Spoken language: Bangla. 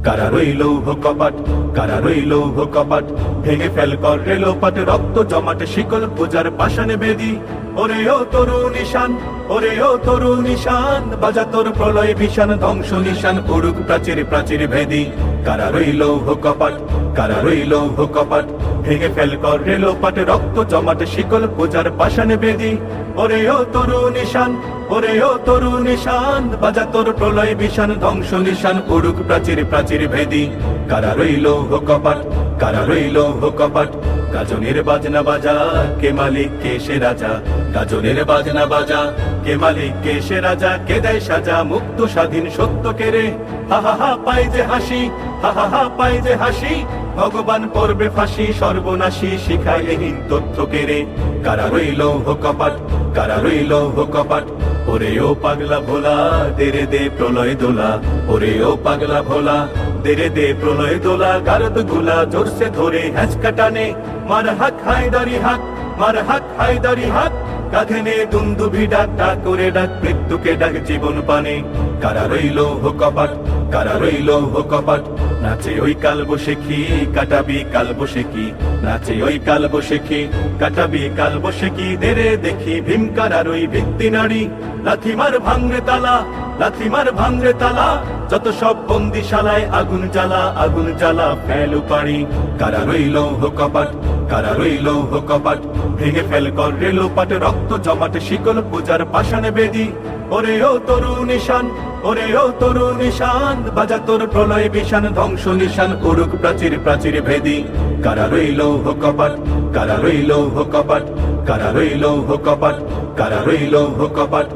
কারা রইল কপাট, কারা রইল কপাট, ভেঙে ফেল কর রেলোপাট, রক্ত জমাটে শিকল পূজার পাষাণে বেদি। ওরে ও তরু নিশান, ওরে ও তরু নিশান, বাজা তোর প্রলয় ভীষণ ধ্বংস নিশান, করুক প্রাচীর প্রাচীর ভেদি। কারা রইল কপাট, কারা রইল কপাট, ভেঙে ফেল কর রেলোপাট, রক্ত জমাটে শিকল পূজার পাষাণে বেদি। ওরে ও তরু নিশান, ওরে ও তরু নিশান, বাজা তোর প্রলয় ভীষণ ধ্বংস নিশান, করুক প্রাচীর প্রাচীর ভেদি। কারা রইল কপাট, কারা রইল কপাট, গাজনের বাজনা বাজা, কে মালিক কে সে রাজা। গাজনের বাজনা বাজা, কে মালিক কে সে রাজা, কে দেয় সাজা মুক্ত স্বাধীন সত্য কেড়ে। হা হা হা পাই যে হাসি, হা হা হা পাই যে হাসি, ভগবান পড়বে ফাঁসি সর্বনাশী, শিখায় এহীন তথ্য কেড়ে। কারা রইল কপাট, কারা রইল কপাট, ওরে ও পাগলা ভোলা, দেরে দে প্রলয় দোলা। ওরে ও পাগলা ভোলা, দেরে দে প্রলয় দোলা, গারদ গুলা জোরসে ধরে হ্যাঁচকা টানে। মার হাক হায়দারি হাক, মার হাক হায়দারি হাক, কাঁধে নে দুন্দুভি ডাক, ডাক করে ডাক মৃত্যুকে ডাক জীবন পানে। কারা রইল কপাট, কারা রইল কপাট, নাচে ওই কাল বসেখি, কাটাবি কাল বসেখি। নাচে ওই কাল বসেখি, কাটাবি কাল বসেখি, দেরে দেখি ভীমকারার ওই ভিত্তি নারী। লাথি মার ভাঙরে তালা, লাথি মার ভাঙরে তালা, যত সব বন্দিশালায় আগুন জ্বালা, আগুন জ্বালা ফেলু পারি। কারা রইল কপাট, কারা রইল কপাট, ভেঙে ফেল কর রেলোপাট, রক্ত জমাটে শিকল পূজার পাষাণে বেদি। ওরে ও তরু নিশান, ওরে ও তরু নিশান, বাজা তোর প্রলয় ভীষণ ধ্বংস নিশান, করুক প্রাচীর প্রাচীর ভেদি। কারা রইল কপাট, কারা রইল কপাট, কারা রইল কপাট, কারা রইল কপাট।